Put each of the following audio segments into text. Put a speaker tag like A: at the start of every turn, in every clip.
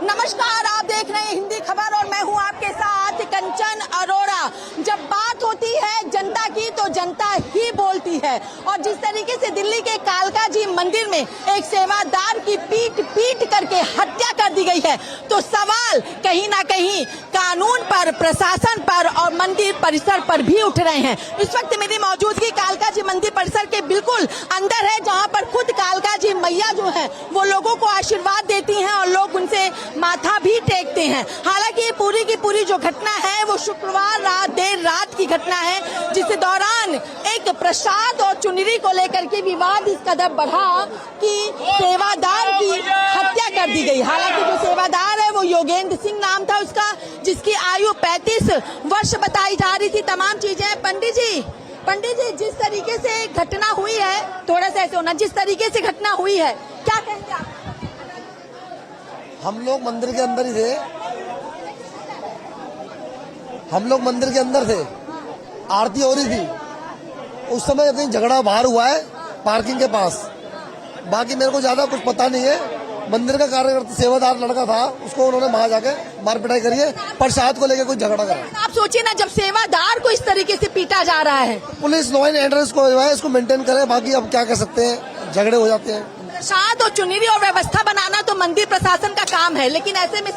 A: नमस्कार, आप देख रहे हैं हिंदी खबर और मैं हूं आपके साथ कंचन अरोड़ा। जब बात होती है जनता की तो जनता ही बोलती है और जिस तरीके से दिल्ली के कालका जी मंदिर में एक सेवादार की पीट करके हत्या कर दी गई है तो सवाल कहीं ना कहीं कानून पर, प्रशासन पर और मंदिर परिसर पर भी उठ रहे हैं। इस वक्त मेरी मौजूदगी कालका जी मंदिर परिसर के बिल्कुल अंदर है, जहां पर खुद कालका जी मैया जो है वो लोगों को आशीर्वाद देती हैं और लोग उनसे माथा भी टेकते हैं। हालांकि ये पूरी की पूरी जो घटना है वो शुक्रवार देर रात की घटना है, जिस दौरान एक प्रसाद और चुनरी को लेकर के विवाद इस कदर बढ़ा कि सेवादार की हत्या कर दी गई। हालांकि जो सेवादार है वो योगेंद्र सिंह नाम था उसका, जिसकी आयु 35 वर्ष बताई जा रही थी। तमाम चीजें पंडित जी जिस तरीके से घटना हुई है, थोड़ा सा ऐसे होना, जिस तरीके से घटना हुई है क्या कहेंगे आप?
B: हम लोग मंदिर के अंदर ही थे, हम लोग मंदिर के अंदर थे, आरती हो रही थी। उस समय कहीं झगड़ा बाहर हुआ है पार्किंग के पास। बाकी मेरे को ज्यादा कुछ पता नहीं है। मंदिर का कार्यकर्ता सेवादार लड़का था, उसको उन्होंने वहां जाके मार पिटाई करी है, प्रसाद को लेकर कोई झगड़ा करा।
A: आप सोचिए ना, जब सेवादार को इस तरीके से पीटा जा रहा है।
B: पुलिस लॉ एंड ऑर्डर इसको मेंटेन करे, बाकी अब क्या कर सकते हैं, झगड़े हो जाते हैं।
A: प्रसाद और चुनरी और व्यवस्था बनाना तो मंदिर प्रशासन का काम है, लेकिन ऐसे में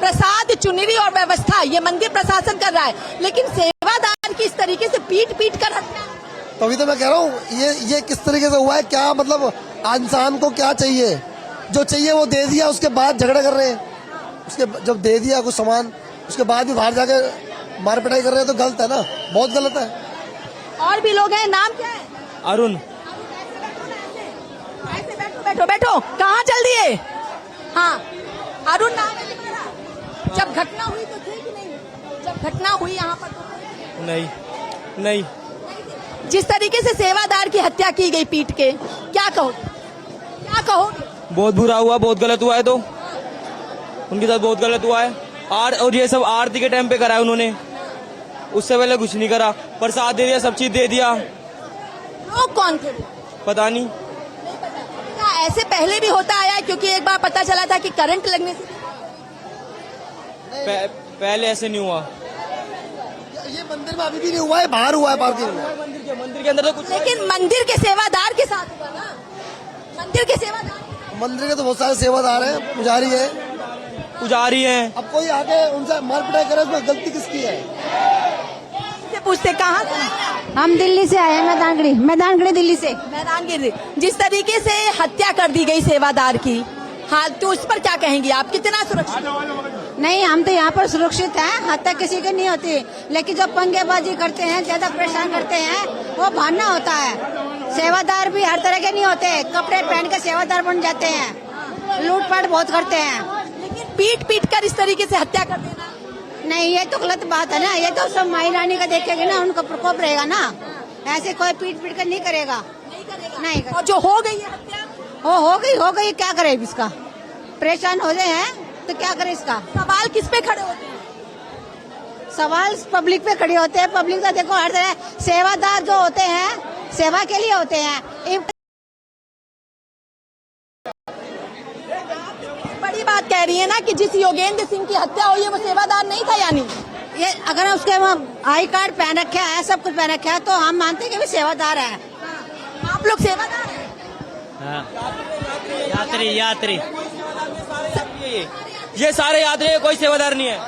A: प्रसाद, चुनरी और व्यवस्था ये मंदिर प्रशासन कर रहा है, लेकिन सेवादार की इस तरीके से पीट कर हत्या।
B: तभी तो मैं कह रहा हूँ ये किस तरीके से हुआ है, क्या मतलब इंसान को क्या चाहिए, जो चाहिए वो दे दिया, उसके बाद झगड़ा कर रहे हैं। उसके जब दे दिया कुछ सामान, उसके बाद भी बाहर जाके मार पिटाई कर रहे हैं तो गलत है ना, बहुत गलत है।
A: और भी लोग हैं, नाम क्या है?
C: अरुण।
A: बैठो, कहाँ चल दिए? हाँ, अरुण नाम है तुम्हारा। जब घटना हुई तो थे कि नहीं? जब घटना हुई यहाँ पर तो
C: नहीं।
A: जिस तरीके से सेवादार की हत्या की गई पीट के, क्या कहो?
C: बहुत बुरा हुआ, बहुत गलत हुआ है, तो उनके साथ बहुत गलत हुआ है। और ये सब आरती के टाइम पे करा है उन्होंने, उससे पहले कुछ नहीं करा। प्रसाद दे दिया, सब चीज दे दिया।
A: लोग कौन थे?
C: पता नहीं।
A: ऐसे पहले भी होता आया है, क्योंकि एक बार पता चला था कि करंट लगने से
C: पहले ऐसे नहीं हुआ।
B: ये मंदिर में अभी भी नहीं हुआ है, बाहर हुआ है पार्किंग में।
C: मंदिर के अंदर तो कुछ,
A: लेकिन मंदिर के सेवादार के साथ हुआ ना। मंदिर के
B: तो बहुत सारे सेवादार हैं, पुजारी हैं। अब कोई आके उनसे मार पिटाई करे, उसमें गलती किसकी है?
A: पूछते कहाँ से?
D: हम दिल्ली से आए हैं, मैदानगढ़ी दिल्ली से।
A: मैदानगढ़ी। जिस तरीके से हत्या कर दी गई सेवादार की, हाँ, तो उस पर क्या कहेंगी आप? कितना सुरक्षित?
D: नहीं, हम तो यहाँ पर सुरक्षित हैं, हत्या किसी की नहीं होती, लेकिन जो पंगेबाजी करते हैं, ज्यादा परेशान करते हैं, वो भागना होता है। सेवादार भी हर तरह के नहीं होते, कपड़े पहन के सेवादार बन जाते हैं, लूटपाट बहुत करते हैं।
A: लेकिन पीट कर इस तरीके से हत्या कर देना
D: नहीं, ये तो गलत बात है ना। ये तो सब माई रानी का देखेंगे ना, उनका प्रकोप रहेगा ना। ऐसे कोई पीट कर नहीं करेगा। नहीं।
A: और जो हो गई है हत्या,
D: हो गई, क्या करे इसका? परेशान हो गए हैं तो क्या करे इसका?
A: सवाल किस पे खड़े होते हैं?
D: सवाल पब्लिक पे खड़े होते हैं। पब्लिक का देखो, हर तरह सेवादार जो होते हैं सेवा के लिए होते हैं।
A: बड़ी बात कह रही है ना कि जिस योगेंद्र सिंह की हत्या हुई है वो सेवादार नहीं था, यानी
D: ये अगर उसके आई कार्ड पहन रखा है, सब कुछ पहन रखा है, तो हम मानते हैं कि भी सेवादार है।
A: आप लोग सेवादार हैं?
C: यात्री ये सारे यात्री है, कोई सेवादार नहीं है।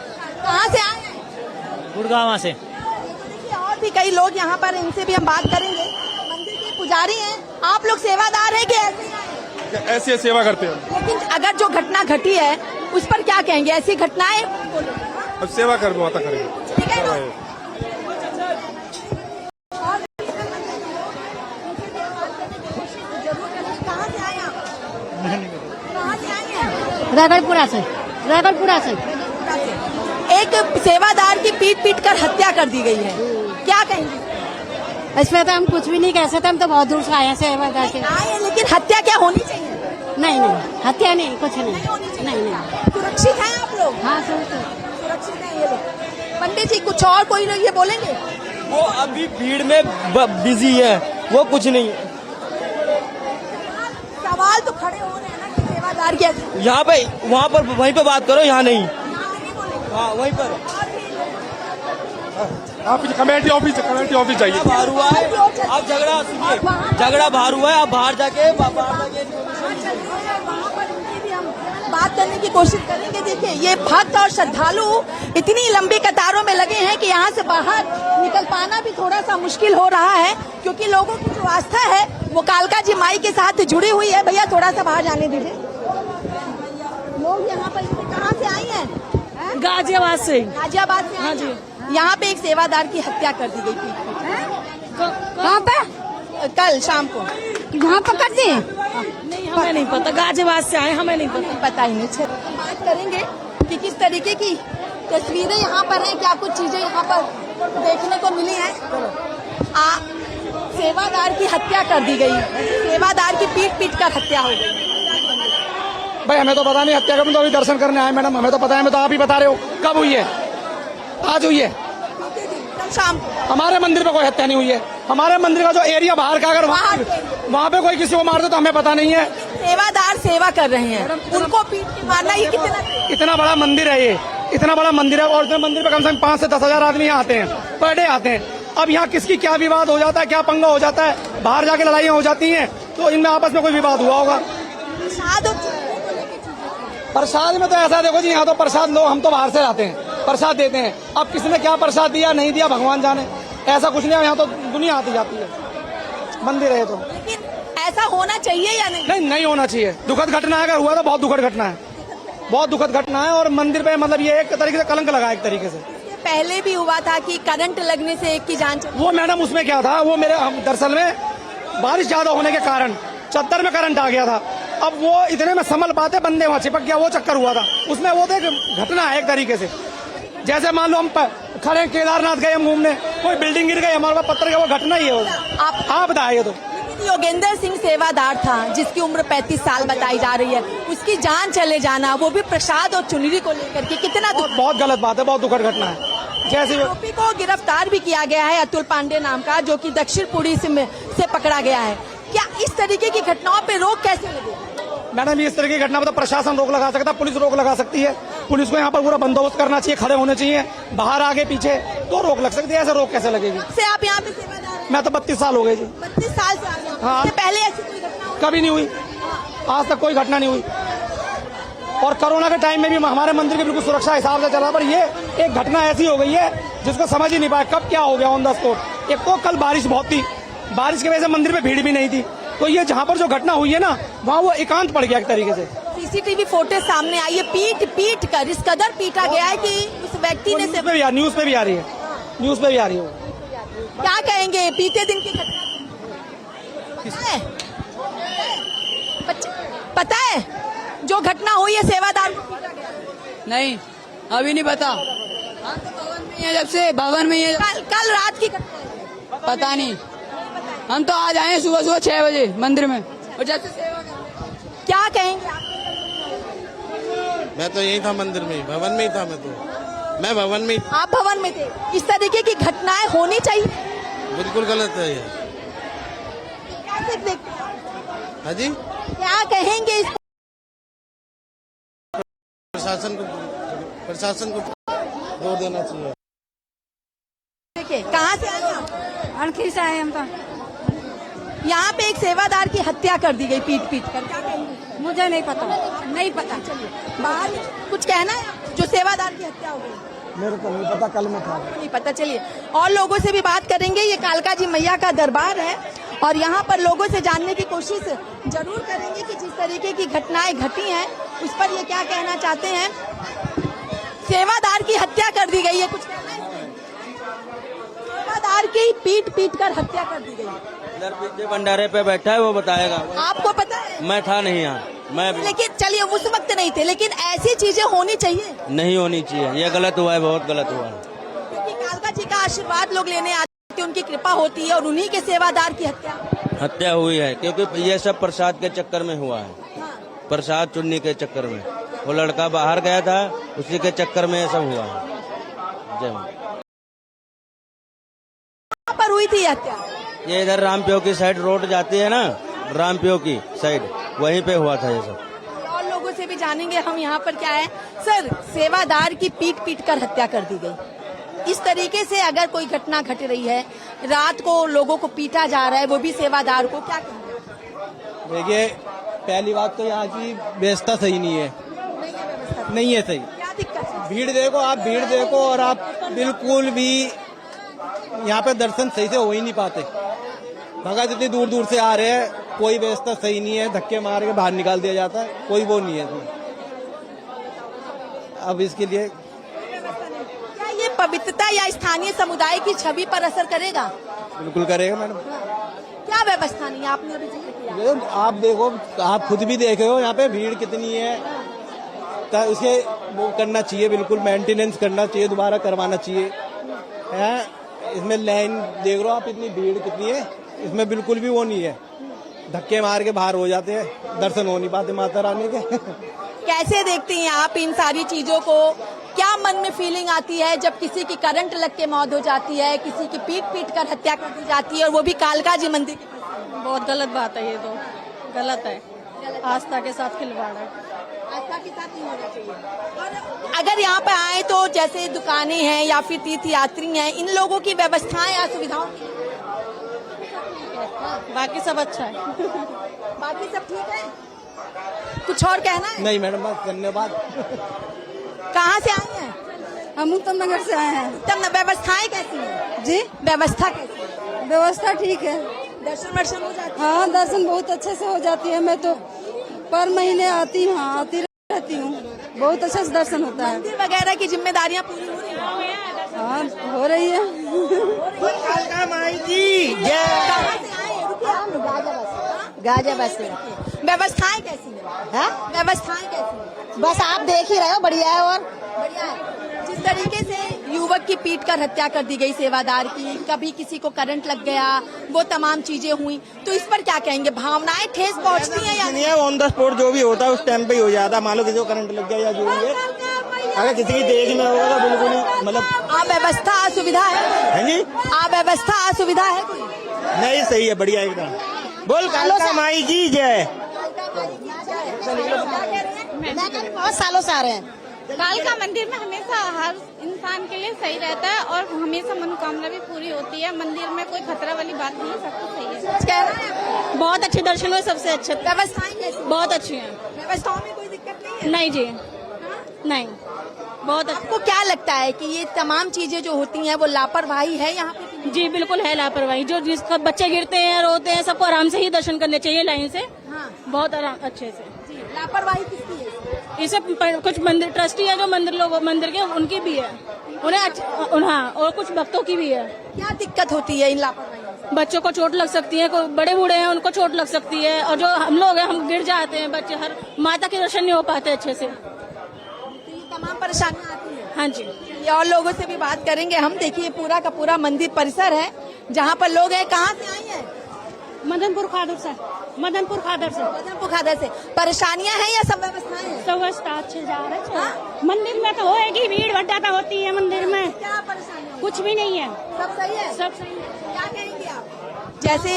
A: कहाँ से आए हैं?
C: गुड़गांव से।
A: और भी कई लोग यहाँ पर, इनसे भी हम बात करेंगे। मंदिर के पुजारी हैं, आप लोग सेवादार हैं कि
E: ऐसे सेवा करते हैं?
A: लेकिन अगर जो घटना घटी है उस पर क्या कहेंगे? ऐसी घटनाएं
E: अब सेवा कर दो, आता करेंगे।
A: ठीक है ना? कहाँ से आए आप? कहाँ से आए हैं?
D: रगड़पुरा से।
A: एक सेवादार की पीट कर हत्या कर दी गई है, क्या कहेंगे?
D: इसमें तो हम कुछ भी नहीं कह सकते, हम तो बहुत दूर से आए हैं सेवादार से।
A: आए, लेकिन हत्या क्या होनी चाहिए?
D: नहीं, हत्या नहीं, कुछ नहीं।
A: सुरक्षित हैं आप लोग?
D: हाँ,
A: सुरक्षित हैं ये लोग। पंडित जी, कुछ और कोई लोग ये बोलेंगे?
C: वो अभी भीड़ में बिजी है, वो कुछ नहीं।
A: सवाल तो खड़े हो रहे हैं ना कि सेवादार वार किया?
C: यहाँ पे, वहाँ पर, वहीं पे बात करो, यहाँ नहीं। हाँ वहीं पर
E: आप कमेटी ऑफिस जाइए।
C: बाहर हुआ है, आप झगड़ा सुनिए, झगड़ा बाहर हुआ है, आप बाहर जाके
A: बात करने की कोशिश करेंगे। देखिए ये भक्त और श्रद्धालु इतनी लंबी कतारों में लगे हैं कि यहाँ से बाहर निकल पाना भी थोड़ा सा मुश्किल हो रहा है, क्योंकि लोगों की जो आस्था है वो कालका जी माई के साथ जुड़ी हुई है। भैया थोड़ा सा बाहर जाने दीजिए। लोग यहाँ पर कहाँ से आई हैं?
F: गाजियाबाद से।
A: गाजियाबाद से? हाँ जी। यहाँ पे एक सेवादार की हत्या कर दी गई थी।
D: कहाँ पे?
A: कल शाम को।
D: यहाँ पर कर दी?
F: नहीं हमें नहीं पता, गाजियाबाद से आए, हमें नहीं पता।
A: पता ही नहीं। बात करेंगे कि किस तरीके की तस्वीरें यहाँ पर हैं, क्या कुछ चीजें यहाँ पर देखने को मिली हैं। सेवादार की हत्या कर दी गई, सेवादार की पीट कर हत्या हो गई।
G: भाई हमें तो पता नहीं, हत्या का तो अभी दर्शन करने आए मैडम, हमें तो पता है, हमें तो आप ही बता रहे हो। कब हुई है? आज हुई है।
A: कल शाम को।
G: हमारे मंदिर पे कोई हत्या नहीं हुई है। हमारे मंदिर का जो एरिया बाहर का, अगर वहाँ पे कोई किसी को मार दे तो हमें पता नहीं है।
A: सेवादार सेवा कर रहे हैं, उनको पीट के मारना ये
G: इतना बड़ा मंदिर है, ये इतना बड़ा मंदिर है, और इस मंदिर पे कम से कम 5 से 10 हजार आदमी यहाँ आते हैं, पर डे आते हैं। अब यहाँ किसकी क्या विवाद हो जाता है, क्या पंगा हो जाता है, बाहर जाके लड़ाइयाँ हो जाती हैं, तो इनमें आपस में कोई विवाद हुआ होगा। प्रसाद में तो ऐसा देखो जी, यहाँ तो प्रसाद लो, हम तो बाहर से आते हैं, प्रसाद देते हैं। अब किसने क्या प्रसाद दिया नहीं दिया भगवान जाने, ऐसा कुछ नहीं। यहाँ तो दुनिया आती जाती है, मंदिर है तो।
A: लेकिन ऐसा होना चाहिए या नहीं?
G: नहीं होना चाहिए। दुखद घटना है, अगर हुआ तो बहुत दुखद घटना है, बहुत दुखद घटना है। और मंदिर पे मतलब ये एक तरीके से कलंक लगा, एक तरीके से।
A: पहले भी हुआ था कि करंट लगने से एक की जान चली।
G: वो मैडम उसमें क्या था, वो मेरे दरअसल में बारिश ज्यादा होने के कारण चद्दर में करंट आ गया था। अब वो इतने में संभल पाते, बंदे वहाँ चिपक गया, वो चक्कर हुआ था उसमें। वो तो एक घटना है एक तरीके से। जैसे मान लो हम खड़े केदारनाथ गए हम घूमने, कोई बिल्डिंग गिर गई, हमारे पास पत्थर गया, वो घटना ही है। आप बताइए तो।
A: योगेंद्र सिंह सेवादार था, जिसकी उम्र 35 साल बताई जा रही है, उसकी जान चले जाना, वो भी प्रसाद और चुनरी को लेकर के, कितना
G: बहुत गलत बात है, बहुत दुखद घटना है। जैसे
A: आरोपी को गिरफ्तार भी किया गया है, अतुल पांडे नाम का, जो कि दक्षिण पुरी से पकड़ा गया है। क्या इस तरीके की घटनाओं पे रोक कैसे लगे?
G: मैडम इस तरह की घटना पर तो प्रशासन रोक लगा सकता है, पुलिस रोक लगा सकती है। पुलिस को यहाँ पर पूरा बंदोबस्त करना चाहिए, खड़े होने चाहिए, बाहर आगे पीछे तो रोक लग सकती है। ऐसे रोक कैसे लगेगी?
A: से आप यहाँ पे सेवादार हैं?
G: मैं तो 32 साल हो गए जी।
A: 32 साल से आ गए।
G: हाँ।
A: इससे पहले ऐसी कोई घटना हुई?
G: कभी नहीं हुई, आज तक कोई घटना नहीं हुई। और कोरोना के टाइम में भी हमारे मंदिर की बिल्कुल सुरक्षा हिसाब से चला, पर ये एक घटना ऐसी हो गई है जिसको समझ ही नहीं पाया कब क्या हो गया ऑन द स्पॉट। एक तो कल बारिश बहुत थी, बारिश की वजह से मंदिर में भीड़ भी नहीं थी, तो ये जहाँ पर जो घटना हुई है ना, वहाँ वो एकांत पड़ गया एक तरीके से।
A: सीसीटीवी फुटेज सामने आई है, पीट कर इस कदर पीटा गया है कि उस व्यक्ति ने
G: न्यूज पे भी आ रही है, न्यूज पे भी आ रही है।
A: क्या कहेंगे बीते दिन की घटना? पता है जो घटना हुई है सेवादार को पीटा गया?
F: नहीं अभी नहीं पता। भवन में है, जब से भवन में है।
A: कल रात की घटना है।
F: पता नहीं, हम तो आज आए सुबह 6 बजे मंदिर में, और जब से सेवा कर रहे हैं।
A: क्या कहेंगे आप?
H: मैं तो यही था मंदिर में, भवन में ही था। मैं भवन में ही।
A: आप भवन में थे। इस तरीके की घटनाएं होनी चाहिए?
H: बिल्कुल गलत है ये।
A: कैसे देखते हैं?
H: हाँ जी,
A: क्या कहेंगे इस
H: प्रशासन को जोर देना चाहिए।
A: देखिए कहाँ से आए आप?
D: अनखी से आए हम तो।
A: यहाँ पे एक सेवादार की हत्या कर दी गई पीट कर। क्या कहेंगे?
D: मुझे नहीं पता, नहीं पता।
A: चलिए बाहर कुछ कहना है जो सेवादार की हत्या हो गई?
G: मेरे को नहीं पता, कल में था।
A: नहीं पता। चलिए और लोगों से भी बात करेंगे। ये कालका जी मैया का दरबार है और यहाँ पर लोगों से जानने की कोशिश जरूर करेंगे कि जिस तरीके की घटनाएं घटी हैं उस पर ये क्या कहना चाहते हैं। सेवादार की हत्या कर दी गई है, कुछ कहना है? सेवादार की पीट कर हत्या कर दी गई।
C: इधर पीछे भंडारे पे बैठा है, वो बताएगा।
A: आपको पता है?
C: मैं था नहीं यहाँ, मैं भी
A: लेकिन चलिए उस वक्त नहीं थे, लेकिन ऐसी चीजें होनी चाहिए।
C: नहीं होनी चाहिए, ये गलत हुआ है, बहुत गलत हुआ है।
A: क्योंकि कालका जी का आशीर्वाद लोग लेने आते हैं, उनकी कृपा होती है और उन्हीं के सेवादार की
C: हत्या हुई है, क्योंकि ये सब प्रसाद के चक्कर में हुआ है। प्रसाद चुन्नी के चक्कर में वो लड़का बाहर गया था, उसी के चक्कर में ये सब हुआ है। जय मां।
A: कहाँ पर हुई थी हत्या?
C: ये इधर रामप्यो की साइड रोड जाती है ना, रामप्यो की साइड, वहीं पे हुआ था ये सब।
A: और लोगों जानेंगे हम यहाँ पर क्या है। सर, सेवादार की पीट पीट कर हत्या कर दी गई, इस तरीके से अगर कोई घटना घट रही है, रात को लोगों को पीटा जा रहा है, वो भी सेवादार को, क्या कहेंगे?
I: देखिए, पहली बात तो यहाँ की व्यवस्था सही नहीं है, नहीं है सही।
A: क्या दिक्कत है?
I: भीड़ देखो, आप भीड़ देखो, और आप बिल्कुल भी यहाँ पे दर्शन सही से हो ही नहीं पाते। भगत इतनी दूर दूर से आ रहे हैं, कोई व्यवस्था सही नहीं है, धक्के मार के बाहर निकाल दिया जाता है, कोई वो नहीं है इसमें। अब इसके लिए
A: क्या ये पवित्रता या स्थानीय समुदाय की छवि पर असर करेगा?
I: बिल्कुल करेगा मैडम।
A: क्या व्यवस्था नहीं है? आपने अभी जिक्र किया।
I: ये आप देखो, आप खुद भी देखे हो यहाँ पे भीड़ कितनी है, तो उसे वो करना चाहिए, बिल्कुल मेंटेनेंस करना चाहिए, दोबारा करवाना चाहिए। है इसमें लाइन देख लो आप, इतनी भीड़ कितनी है, इसमें बिल्कुल भी वो नहीं है, धक्के मार के बाहर हो जाते हैं, दर्शन हो नहीं पाते माता रानी के।
A: कैसे देखती हैं आप इन सारी चीजों को? क्या मन में फीलिंग आती है जब किसी की करंट लग के मौत हो जाती है, किसी की पीट पीट कर हत्या कर दी जाती है, और वो भी कालका जी मंदिर के पास?
J: बहुत गलत बात है, ये तो गलत है, आस्था के साथ खिलवाड़ है।
A: आस्था के साथ नहीं होना चाहिए। और अगर यहाँ पे आए तो जैसे दुकानें हैं या फिर तीर्थ यात्री हैं, इन लोगों की व्यवस्थाएं या सुविधाओं की,
J: बाकी सब अच्छा है।
A: बाकी सब ठीक है? कुछ और कहना है?
I: नहीं मैडम, बस धन्यवाद।
A: कहाँ से आई हैं?
J: हम उत्तम नगर से आए हैं।
A: तब ना व्यवस्थाएं कैसी हैं?
J: जी,
A: व्यवस्था कैसी है?
J: व्यवस्था ठीक है,
A: दर्शन वर्शन हो जाती है?
J: हाँ दर्शन बहुत अच्छे से हो जाती है। मैं तो पर महीने आती हूँ, आती रहती हूँ, बहुत अच्छे से दर्शन होता है।
A: मंदिर वगैरह की जिम्मेदारियां पूरी हो रही हैं?
J: हाँ हो रही है।
A: कहाँ से आए?
D: गाजियाबाद से।
A: व्यवस्थाएं कैसी है?
D: हाँ?
A: व्यवस्थाएं कैसी है?
D: बस आप देख ही रहे हो, बढ़िया है। और
A: बढ़िया है। जिस तरीके से युवक की पीट कर हत्या कर दी गई सेवादार की, कभी किसी को करंट लग गया, वो तमाम चीजें हुई, तो इस पर क्या कहेंगे? भावनाएं ठेस पहुंचती हैं या नहीं?
I: ऑन द स्पॉट जो भी होता है उस टाइम पे ही हो जाता है। मान लो किसी को करंट लग गया या जो भी है, अगर किसी की देख में होगा तो बिल्कुल ही मतलब
A: अव्यवस्था असुविधा है
I: जी,
A: अव्यवस्था असुविधा है कोई?
I: नहीं सही है, बढ़िया एकदम। बोल कालका माई की जय।
D: बहुत सालों से आ रहे हैं।
K: कालका मंदिर में हमेशा हर इंसान के लिए सही रहता है और हमेशा मनोकामना भी पूरी होती है। मंदिर में कोई खतरा वाली बात नहीं है, सब कुछ सही है।
A: कह रहे हैं
K: बहुत अच्छे दर्शन हुए, सबसे अच्छे।
A: व्यवस्थाएं कैसी?
K: बहुत अच्छी हैं।
A: व्यवस्थाओं में कोई दिक्कत नहीं है?
K: नहीं जी, नहीं, बहुत अच्छी।
A: आपको क्या लगता है कि ये तमाम चीजें जो होती हैं वो लापरवाही है यहाँ पे?
K: जी बिल्कुल है लापरवाही। जो जिसका बच्चे गिरते हैं, रोते हैं, सबको आराम से ही दर्शन करने चाहिए, लाइन से।
A: हाँ।
K: बहुत आराम, अच्छे से।
A: लापरवाही किसकी है?
K: इसे कुछ मंदिर ट्रस्टी है जो मंदिर के, उनकी भी है, उन्हें हाँ, और कुछ भक्तों की भी है।
A: क्या दिक्कत होती है इन लापरवाही?
K: बच्चों को चोट लग सकती है, कोई बड़े बूढ़े हैं उनको चोट लग सकती है, और जो हम लोग हैं हम गिर जाते हैं, बच्चे हर माता के दर्शन नहीं हो पाते अच्छे से।
A: तो ये तमाम परेशानियां आती हैं।
K: हाँ जी।
A: ये और लोगों से भी बात करेंगे हम। देखिए पूरा का पूरा मंदिर परिसर है जहाँ पर लोग हैं। कहाँ से आई हैं?
K: मदनपुर खादर से।
A: मदनपुर खादर से। परेशानियां हैं या सब व्यवस्थाएं हैं?
K: व्यवस्था अच्छे जा रहे हैं। मंदिर में तो होएगी, भीड़ भट्टा होती है मंदिर में।
A: क्या परेशानी?
K: कुछ भी नहीं है,
A: सब सही है।
K: सब सही है।
A: क्या कहेंगे आप? जैसे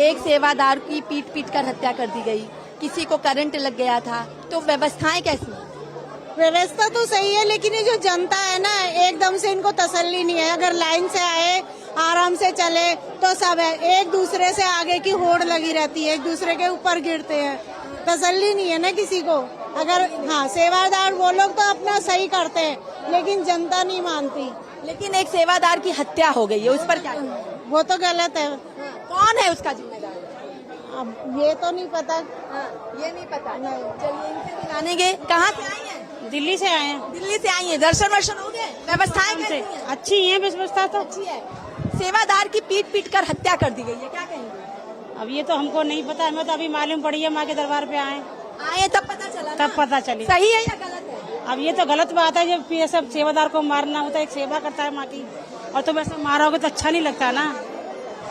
A: एक सेवादार की पीट पीट कर हत्या कर दी गई, किसी को करंट लग गया था, तो व्यवस्थाएं कैसी हैं?
D: व्यवस्था तो सही है, लेकिन ये जो जनता है ना, एकदम से इनको तसल्ली नहीं है। अगर लाइन से आए, आराम से चले तो सब है, एक दूसरे से आगे की होड़ लगी रहती है, एक दूसरे के ऊपर गिरते हैं, तसल्ली नहीं है ना किसी को। अगर हाँ सेवादार वो लोग तो अपना सही करते हैं, लेकिन जनता नहीं मानती।
A: लेकिन एक सेवादार की हत्या हो गई है, उस पर क्या?
D: वो तो गलत है।
A: कौन है उसका जिम्मेदार?
D: अब ये तो नहीं पता।
A: ये नहीं पता। चलिए इनसे भी जानेंगे। कहाँ से आई हैं?
K: दिल्ली से आए हैं।
A: दिल्ली से आई हैं। दर्शन वर्शन हो गए? व्यवस्थाएं कैसी हैं?
K: अच्छी है व्यवस्था तो।
A: अच्छी है। सेवादार की पीट पीट कर हत्या कर दी गई है, क्या कहेंगे?
K: अब ये तो हमको नहीं पता, हमें तो अभी मालूम पड़ी है, माँ के दरबार पे आए
A: तब पता चला ना?
K: तब पता चली।
A: सही है या गलत है?
K: अब ये तो गलत बात है, जब ये सब सेवादार को मारना होता है, एक सेवा करता है माँ की, और तुम ऐसे मारोगे तो अच्छा नहीं लगता ना।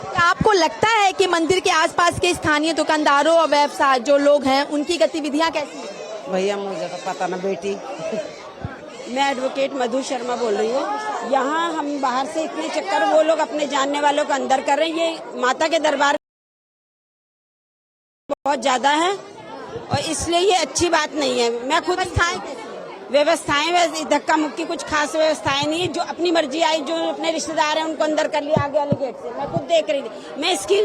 A: क्या आपको लगता है कि मंदिर के आसपास के स्थानीय दुकानदारों और व्यवसाय जो लोग हैं उनकी गतिविधियां कैसी हैं?
F: भैया मुझे तो पता ना बेटी। मैं एडवोकेट मधु शर्मा बोल रही हूँ। यहाँ हम बाहर से इतने चक्कर, वो लोग अपने जानने वालों को अंदर कर रहे हैं। ये माता के दरबार बहुत ज्यादा है, और इसलिए ये अच्छी बात नहीं है। मैं खुद व्यवस्थाएं वैसे धक्का मुक्की कुछ खास व्यवस्थाएं नहीं है। जो अपनी मर्जी आई, जो अपने रिश्तेदार हैं उनको अंदर कर लिया आगे वाले गेट से। मैं खुद देख रही थी, मैं इसकी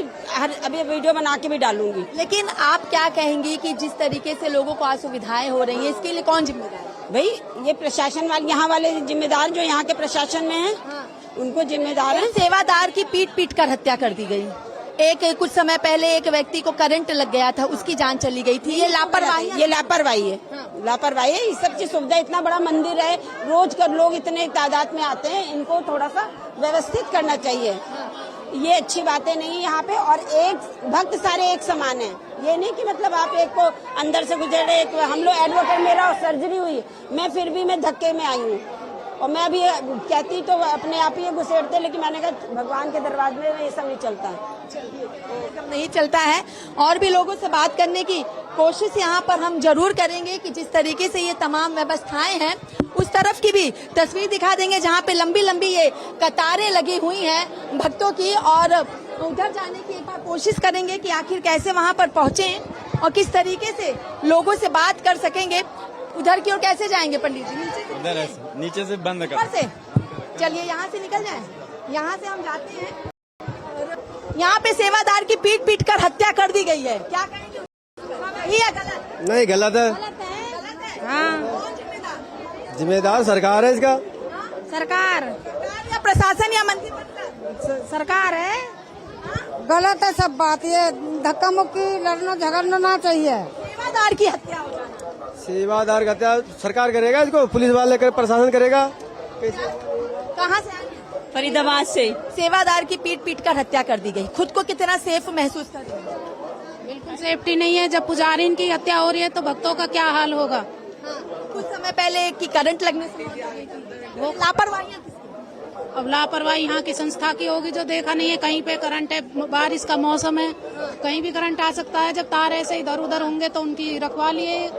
F: अभी वीडियो बना के भी डालूंगी।
A: लेकिन आप क्या कहेंगी कि जिस तरीके से लोगों को असुविधाएं हो रही हैं, इसके लिए कौन जिम्मेदार है?
F: भाई ये प्रशासन वाले, यहाँ वाले जिम्मेदार जो यहाँ के प्रशासन में है, उनको जिम्मेदार है।
A: सेवादार की पीट कर हत्या कर दी गई। कुछ समय पहले एक व्यक्ति को करंट लग गया था, उसकी जान चली गई थी। ये लापरवाही है।
F: ये लापरवाही है, लापरवाही है। इस सब की सुविधा, इतना बड़ा मंदिर है, रोज कर लोग इतने तादाद में आते हैं, इनको थोड़ा सा व्यवस्थित करना चाहिए। ये अच्छी बातें नहीं है यहाँ पे। और एक भक्त सारे एक समान है, ये नहीं कि मतलब आप एक को अंदर से गुजरे। हम लोग एडवोकेट, मेरा सर्जरी हुई, मैं फिर भी मैं धक्के में आई हूँ और मैं अभी कहती तो अपने आप ही घुसेड़ते, लेकिन मैंने कहा भगवान के दरवाजे में ये सब नहीं चलता,
A: नहीं चलता है। और भी लोगों से बात करने की कोशिश यहाँ पर हम जरूर करेंगे कि जिस तरीके से ये तमाम व्यवस्थाएं हैं, उस तरफ की भी तस्वीर दिखा देंगे जहाँ पे लंबी लंबी ये कतारें लगी हुई हैं भक्तों की। और उधर जाने की एक बार कोशिश करेंगे कि आखिर कैसे वहाँ पर पहुँचे और किस तरीके से लोगों से बात कर सकेंगे। उधर की ओर कैसे जाएंगे पंडित जी?
C: नीचे से बंद
A: ऊपर से चलिए, यहाँ से निकल जाएं। यहाँ से हम जाते हैं। यहाँ पे सेवादार की पीट कर हत्या कर दी गई है, क्या कहेंगे? सही है गलत?
I: नहीं, गलत है।
A: गलत है।
D: हाँ,
A: कौन जिम्मेदार?
I: जिम्मेदार सरकार है इसका।
D: सरकार
A: या प्रशासन या मंत्री परिषद?
D: सरकार है।
J: गलत है सब बात। ये धक्का मुक्की लड़ना झगड़ना ना चाहिए।
A: सेवादार की हत्या हो जाए,
I: सेवादार का हत्या सरकार करेगा, इसको पुलिस वाले करे, प्रशासन करेगा।
A: कहाँ से आए?
F: फरीदाबाद से।
A: सेवादार की पीट कर हत्या कर दी गई। खुद को कितना सेफ महसूस कर रही है?
D: बिल्कुल सेफ्टी नहीं है। जब पुजारी की हत्या हो रही है तो भक्तों का क्या हाल होगा।
A: कुछ समय पहले की करंट लगने से मौत हो गई थी। वो लापरवाही।
D: अब लापरवाही यहाँ की संस्था की होगी जो देखा नहीं है। कहीं पे करंट है, बारिश का मौसम है, कहीं भी करंट आ सकता है। जब तार ऐसे इधर उधर होंगे तो उनकी रखवाली है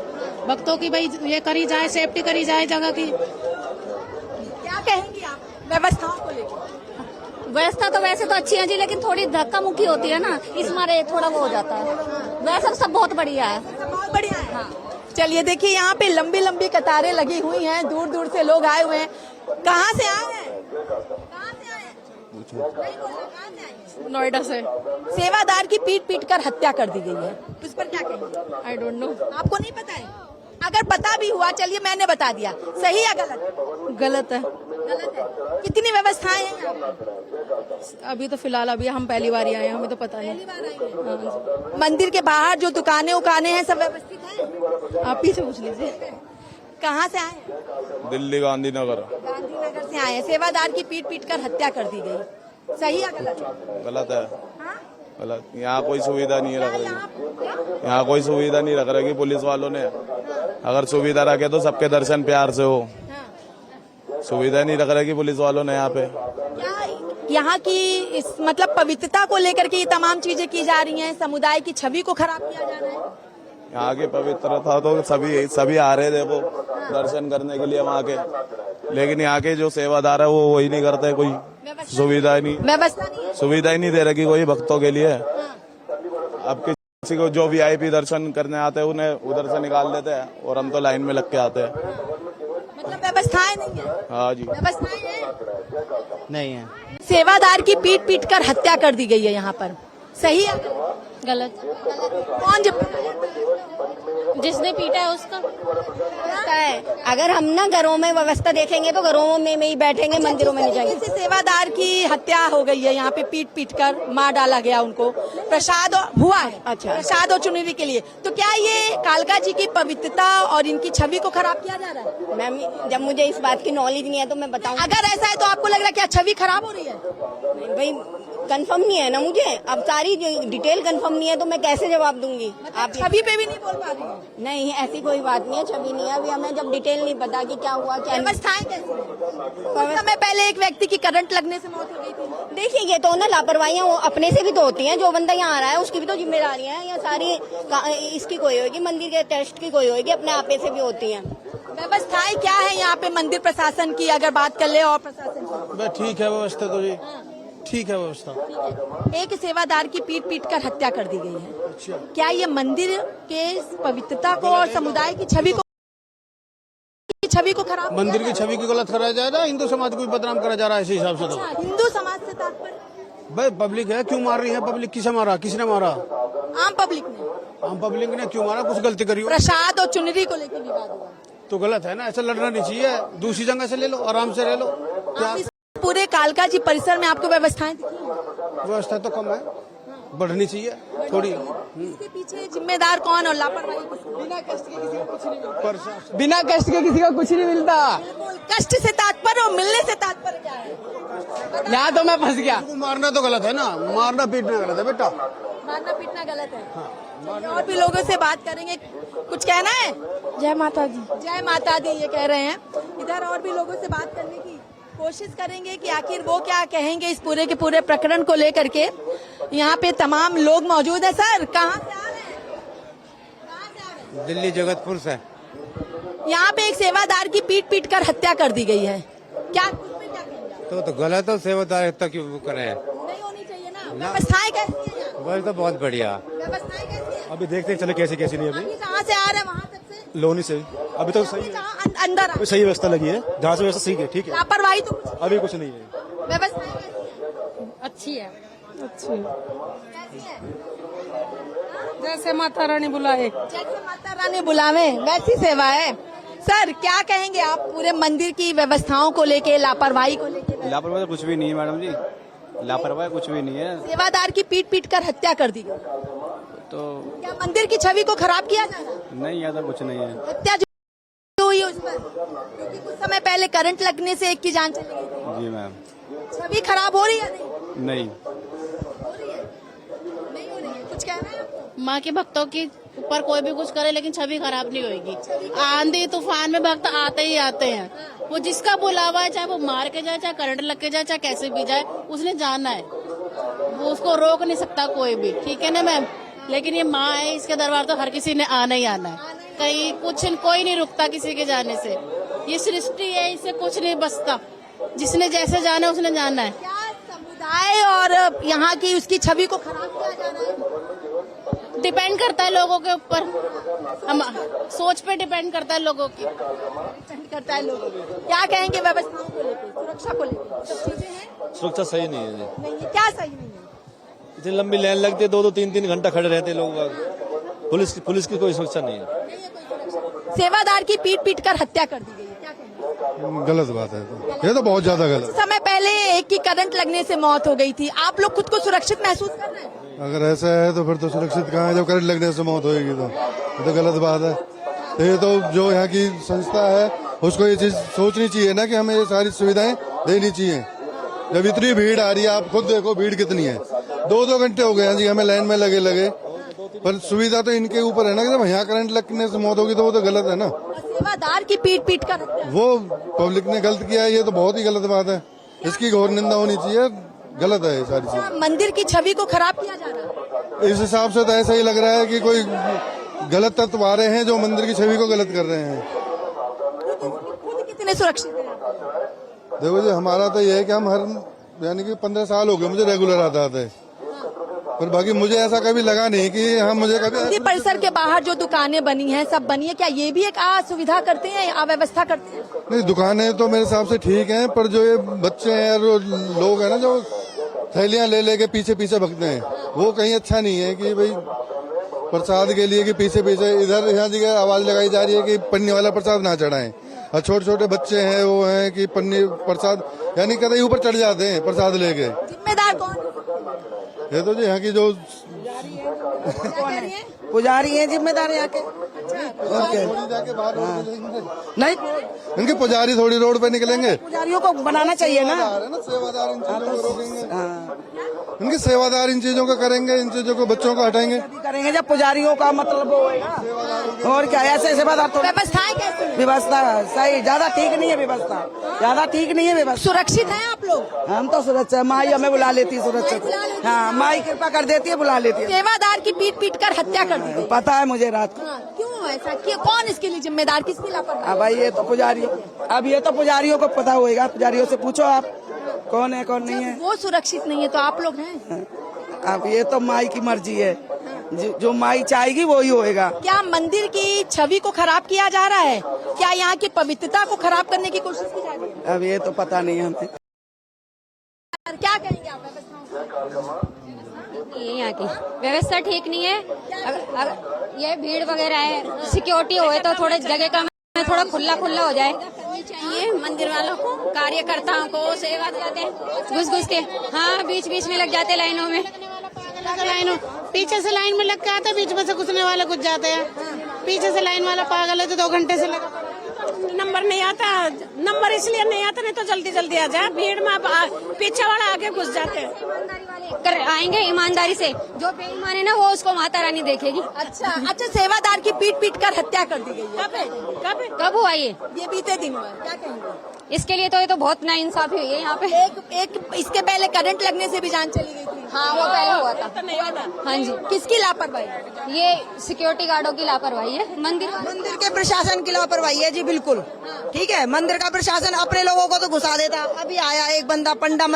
D: भक्तों की, भाई ये करी जाए, सेफ्टी करी जाए जगह की।
A: क्या कहेंगी आप व्यवस्थाओं को लेकर?
K: व्यवस्था तो वैसे तो अच्छी है जी, लेकिन थोड़ी धक्का मुक्की होती है ना, इस मारे थोड़ा वो हो जाता है। वैसे सब बहुत बढ़िया है,
A: बहुत बढ़िया है। हाँ। चलिए देखिए, यहाँ पे लंबी लंबी कतारें लगी हुई हैं, दूर दूर से लोग आए हुए हैं। कहाँ से आए हैं?
K: नोएडा से।
A: सेवादार की पीट कर हत्या कर दी गई है, उस पर क्या कहेंगे?
K: I don't know.
A: आपको नहीं पता है? अगर पता भी हुआ, चलिए मैंने बता दिया, सही या गलत?
K: गलत है।
A: गलत है। कितनी व्यवस्थाएं हैं यहाँ पर?
K: अभी तो फिलहाल अभी हम पहली बार ही आए हैं, हमें तो पता नहीं।
A: मंदिर के बाहर जो दुकानें उकाने हैं सब व्यवस्थित है?
K: आप पीछे पूछ लीजिए।
A: कहाँ से आए हैं?
E: दिल्ली गांधीनगर।
A: गांधीनगर से आए हैं। सेवादार की पीट कर हत्या कर दी गई, सही या गलत?
E: गलत है,
A: हाँ?
E: गलत। यहाँ कोई सुविधा नहीं रख रही, यहाँ कोई सुविधा नहीं रख रही पुलिस वालों ने। अगर सुविधा रखे तो सबके दर्शन प्यार से हो, सुविधा नहीं रख रही पुलिस वालों ने यहाँ पे।
A: क्या यहाँ की इस मतलब पवित्रता को लेकर के ये तमाम चीजें की जा रही हैं, समुदाय की छवि को खराब किया जा रहा है?
E: यहाँ की पवित्रता तो सभी आ रहे थे वो दर्शन करने के लिए वहाँ के, लेकिन यहाँ के जो सेवादार है वो वही नहीं करते, कोई सुविधा नहीं,
A: व्यवस्था नहीं है।
E: सुविधा ही नहीं दे रही कोई भक्तों के लिए। अब किसी को जो वीआईपी दर्शन करने आते हैं उन्हें उधर से निकाल देते हैं और हम तो लाइन में लग के आते हैं।
A: मतलब व्यवस्थाएं नहीं है?
E: हाँ जी,
A: व्यवस्थाएं हैं
I: नहीं है।
A: सेवादार की पीट कर हत्या कर दी गई है यहाँ पर, सही है?
K: गलत।
A: कौन
K: जिसने पीटा है उसका
D: है। अगर हम ना घरों में व्यवस्था देखेंगे तो घरों में ही बैठेंगे, मंदिरों में नहीं जाएंगे।
A: जैसे सेवादार की हत्या हो गई है यहाँ पे, पीट कर मार डाला गया उनको, प्रसाद हुआ है।
D: अच्छा।
A: प्रसाद और चुनरी के लिए, तो क्या ये कालका जी की पवित्रता और इनकी छवि को खराब किया जा रहा है?
D: मैम, जब मुझे इस बात की नॉलेज नहीं है तो मैं बताऊँ।
A: अगर ऐसा है तो आपको लग रहा है क्या छवि खराब हो रही है?
D: भाई कंफर्म नहीं है ना मुझे, अब सारी डिटेल कंफर्म नहीं है तो मैं कैसे जवाब दूंगी।
A: आप छवि पे भी नहीं बोल पा रही है?
D: नहीं, ऐसी कोई बात नहीं है, छवि नहीं है। अभी हमें जब डिटेल नहीं पता कि क्या हुआ क्या नहीं।
A: व्यवस्थाएं कैसी हैं? कुछ समय पहले एक व्यक्ति की करंट लगने से मौत हो गई थी।
D: देखिए, ये तो ना लापरवाहियां अपने से भी तो होती हैं। जो बंदा यहाँ आ रहा है उसकी भी तो जिम्मेदारी है, या सारी इसकी कोई होगी, मंदिर के टेस्ट की कोई होगी, अपने आपे से भी होती है।
A: व्यवस्थाएं क्या है यहाँ पे मंदिर प्रशासन की, अगर बात कर ले और प्रशासन की?
I: ठीक है व्यवस्था तो जी, ठीक है व्यवस्था।
A: एक सेवादार की पीट कर हत्या कर दी गई है,
G: अच्छा।
A: क्या ये मंदिर के पवित्रता को और समुदाय की छवि को खराब
H: मंदिर की छवि की गलत कराया जा रहा है, हिंदू समाज को भी बदनाम करा जा रहा है इसी हिसाब से। तो
A: हिंदू समाज से तात्पर्य
H: भाई पब्लिक है, क्यों मार रही है पब्लिक? किसे मारा, किसने मारा?
A: आम पब्लिक ने,
H: आम पब्लिक ने क्यों मारा? कुछ गलती करी हो
A: प्रसाद और चुनरी को लेकर विवाद हुआ।
H: तो गलत है ना, ऐसा लड़ना नहीं चाहिए। दूसरी जगह से ले लो, आराम से रह लो। क्या
A: आप इस पूरे कालका जी परिसर में आपको व्यवस्थाएं दिखी?
H: व्यवस्था तो कम है, बढ़नी चाहिए थोड़ी।
A: इसके पीछे जिम्मेदार कौन और लापरवाही किसकी?
G: बिना कष्ट के किसी का कुछ नहीं मिलता।
A: कष्ट से तात्पर्य और मिलने से तात्पर्य क्या है?
G: यहाँ तो मैं फंस गया।
H: मारना तो गलत है ना, मारना पीटना गलत है बेटा।
A: मारना पीटना गलत है। और भी लोगों से बात करेंगे, कुछ कहना है?
J: जय माता दी।
A: जय माता दी ये कह रहे हैं। इधर और भी लोगों से बात करने की कोशिश करेंगे कि आखिर वो क्या कहेंगे इस पूरे के पूरे प्रकरण को लेकर के। यहाँ पे तमाम लोग मौजूद है। सर कहाँ से आ रहे हैं?
H: दिल्ली जगतपुर से।
A: यहाँ पे एक सेवादार की पीट कर हत्या कर दी गई है, क्या कहेंगे?
H: तो गलत है, सेवादार इतना क्यों करे?
A: नहीं होनी चाहिए ना। व्यवस्थाएं कैसी है यहाँ?
H: वही तो बहुत बढ़िया।
A: व्यवस्थाएं कैसी है?
G: अभी देखते हैं चले कैसी कैसी नहीं।
A: अभी जहाँ से आ रहे हैं वहाँ तक से
G: लोनी से अभी तो सही है,
A: अंदर आ-
G: सही व्यवस्था लगी है। जहाँ से व्यवस्था सही है, ठीक है।
A: लापरवाही तो कुछ
G: अभी कुछ नहीं है।
A: व्यवस्थाएं कैसी है?
J: अच्छी है,
A: कैसी है?
J: जैसे माता रानी बुलाए।
A: जैसे माता रानी बुलावे वैसी सेवा है। सर क्या कहेंगे आप पूरे मंदिर की व्यवस्थाओं को लेके, लापरवाही को लेके?
C: लापरवाही कुछ भी नहीं है मैडम जी, लापरवाही कुछ भी नहीं है।
A: सेवादार की पीट कर हत्या कर दी गई,
C: तो
A: क्या मंदिर की छवि को खराब किया जाएगा?
C: नहीं, ऐसा कुछ नहीं है।
A: हत्या जो हुई उस पर, क्योंकि कुछ समय पहले करंट लगने से एक की जान चली गई थी।
C: जी मैम।
A: छवि खराब हो रही है? नहीं
C: नहीं,
A: हो रही है, नहीं हो रही है। कुछ कहना है आपको?
K: माँ के भक्तों के ऊपर कोई भी कुछ करे लेकिन छवि खराब नहीं होगी। आंधी तूफान में भक्त आते ही आते हैं। वो जिसका बुलावा है, चाहे वो मार के जाए, चाहे करंट लग के जाए, चाहे कैसे भी जाए, उसने जाना है। वो उसको रोक नहीं सकता कोई भी, ठीक है ना मैम? लेकिन ये माँ है, इसके दरबार तो हर किसी ने आना ही आना है। कहीं कोई नहीं रुकता किसी के जाने से। ये सृष्टि है, इससे कुछ नहीं बचता। जिसने जैसे जाना है उसने जाना है।
A: क्या समुदाय और यहाँ की उसकी छवि को खराब किया जा रहा है?
K: डिपेंड करता है लोगों के ऊपर, हम सोच पे डिपेंड करता है लोगों की।
A: डिपेंड करता है लोगों को। क्या कहेंगे व्यवस्थाओं को लेकर, सुरक्षा को लेकर? सब चीजें हैं
C: सुरक्षा सही नहीं है जी।
A: नहीं है? क्या सही नहीं है?
C: इतनी लंबी लाइन लगती है, 2-2 3-3 घंटा खड़े रहते लोग। पुलिस की कोई सुरक्षा नहीं है।
A: सेवादार की पीट कर हत्या कर दी गई है, क्या कहेंगे?
B: गलत बात है, ये तो बहुत ज्यादा गलत।
A: समय पहले एक की करंट लगने से मौत हो गई थी। आप लोग खुद को सुरक्षित महसूस कर रहे हैं?
B: अगर ऐसा है तो फिर तो सुरक्षित कहाँ है, जब करंट लगने से मौत होगी तो ये तो गलत बात है। तो ये तो जो यहाँ की संस्था है उसको ये चीज सोचनी चाहिए ना कि हमें ये सारी सुविधाएं देनी चाहिए। जब इतनी भीड़ आ रही है, आप खुद देखो भीड़ कितनी है। 2-2 घंटे हो गए हैं जी हमें लाइन में लगे, पर सुविधा तो इनके ऊपर है ना कि जब यहाँ करंट लगने से मौत होगी तो वो तो गलत है ना।
A: सेवादार की पीट कर हत्या।
B: वो पब्लिक ने गलत किया है, ये तो बहुत ही गलत बात है। इसकी घोर निंदा होनी चाहिए। गलत है ये सारी चीज।
A: मंदिर की छवि को खराब किया जा रहा है।
B: इस हिसाब से तो ऐसा ही लग रहा है कि कोई गलत तत्व आ रहे हैं जो मंदिर की छवि को गलत कर रहे हैं।
A: खुद कितने सुरक्षित हैं?
B: देखो जी, हमारा तो ये है कि हम यानी कि 15 साल हो गए मुझे रेगुलर आता है, पर बाकी मुझे ऐसा कभी लगा नहीं कि हम मुझे कभी।
A: मंदिर परिसर के बाहर जो दुकानें बनी हैं, सब बनी है, क्या ये भी एक असुविधा करते हैं, अव्यवस्था करते हैं?
B: नहीं, दुकानें तो मेरे हिसाब से ठीक हैं, पर जो ये बच्चे हैं और लोग हैं ना जो थैलियां ले लेके पीछे भगते हैं, वो कहीं अच्छा नहीं है। कि भाई प्रसाद के लिए कि पीछे इधर यहाँ जगह आवाज लगाई जा रही है कि पन्नी वाला प्रसाद ना चढ़ाएं, और छोटे छोटे बच्चे हैं वो हैं कि पन्नी प्रसाद यानी कहीं ऊपर चढ़ जाते हैं प्रसाद लेके।
A: जिम्मेदार कौन?
B: ये तो जी यहाँ की जो
F: पुजारी है जिम्मेदार यहाँ के।
B: नहीं, इनके पुजारी थोड़ी रोड पे निकलेंगे।
F: पुजारियों को बनाना चाहिए ना।
B: सेवादार इन चीजों को रोकेंगे, इनके सेवादार इन चीजों को करेंगे, इन चीजों को बच्चों को हटाएंगे।
F: करेंगे जब पुजारियों का मतलब वो होगा। और क्या ऐसे सेवादार तो
A: व्यवस्थाएं कैसी हैं?
F: व्यवस्था सही, ज्यादा ठीक नहीं है व्यवस्था, ज्यादा ठीक नहीं है व्यवस्था।
A: सुरक्षित हैं आप लोग?
F: हम तो सुरक्षा, माई हमें बुला लेती है सुरक्षित। हाँ, माई कृपा कर देती है, बुला लेती है।
A: सेवादार की पीट कर हत्या कर दी गई।
F: पता है मुझे रात को।
A: क्यों ऐसा किया? कौन इसके लिए जिम्मेदार? किसकी लापरवाही?
F: अब भाई ये तो पुजारियों को पता होएगा। पुजारियों से पूछो आप कौन है कौन नहीं है।
A: वो सुरक्षित नहीं है तो आप लोग हैं?
F: अब ये तो माई की मर्जी है,
L: जो माई चाहेगी वही होएगा।
A: क्या मंदिर की छवि को खराब किया जा रहा है? क्या यहाँ की पवित्रता को खराब करने की कोशिश की जा रही है?
L: अब ये तो पता नहीं है हमें।
A: क्या कहेंगे आप व्यवस्थाओं
J: ये यहाँ की व्यवस्था ठीक नहीं है। अगर ये भीड़ वगैरह है, सिक्योरिटी होए तो थोड़े जगह का थोड़ा खुला खुला हो जाए।
D: चाहिए मंदिर वालों को, कार्यकर्ताओं को सेवा देते हैं घुस के। हाँ, बीच बीच में लग जाते लाइनों में।
K: लाइनों पीछे से लाइन में लग के आते, बीच में से घुसने वाले घुस जाते हैं। पीछे से लाइन वाला पागल है तो 2 घंटे से लगा।
F: नंबर नहीं आता, नंबर इसलिए नहीं आता, नहीं तो जल्दी जल्दी आ जाए। भीड़ में पीछे वाला आगे घुस जाते हैं।
J: आएंगे ईमानदारी से, जो बेईमान है ना वो उसको माता रानी देखेगी।
A: अच्छा, सेवादार की पीट पीट कर हत्या कर दी गई है।
J: कब हुआ ये
A: बीते दिन हुआ। क्या कहेंगे
J: इसके लिए? तो ये तो बहुत नाइंसाफी हुई है यहाँ पे।
A: एक इसके पहले करंट लगने से भी जान चली गई थी।
J: हाँ, वो पहले हुआ था। हाँ जी।
A: किसकी लापरवाही?
J: ये सिक्योरिटी गार्डों की लापरवाही है। मंदिर
L: के प्रशासन की लापरवाही है जी, बिल्कुल। ठीक है, मंदिर का प्रशासन अपने लोगों को तो घुसा देता। अभी आया एक बंदा पंडा